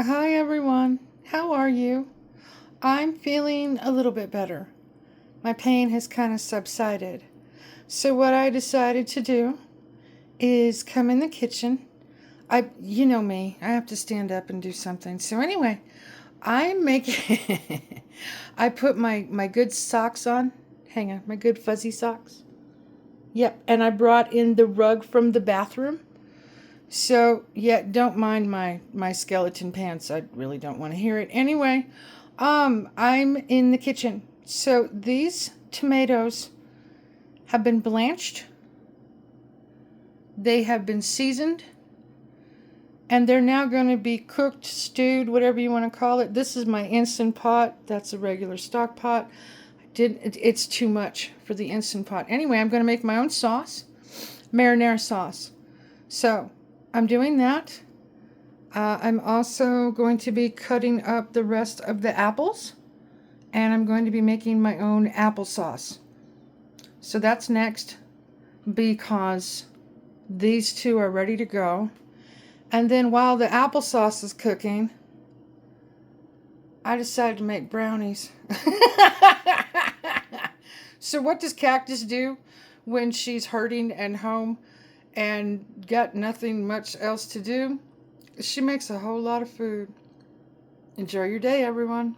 Hi everyone, how are you? I'm feeling a little bit better. My pain has kind of subsided. So what I decided to do is come in the kitchen. You know me, I have to stand up and do something. So anyway, I'm making, I put my good socks on. Hang on, my good fuzzy socks. Yep, and I brought in the rug from the bathroom. So, yeah, don't mind my skeleton pants. I really don't want to hear it. Anyway, I'm in the kitchen. So, these tomatoes have been blanched. They have been seasoned, and they're now going to be cooked, stewed, whatever you want to call it. This is my Instant Pot. That's a regular stock pot. It's too much for the Instant Pot. Anyway, I'm going to make my own sauce, marinara sauce. So, I'm doing that. I'm also going to be cutting up the rest of the apples, and I'm going to be making my own applesauce. So that's next, because these two are ready to go. And then while the applesauce is cooking, I decided to make brownies. So what does Cactus do when she's hurting and home and got nothing much else to do? She makes a whole lot of food. Enjoy your day, everyone.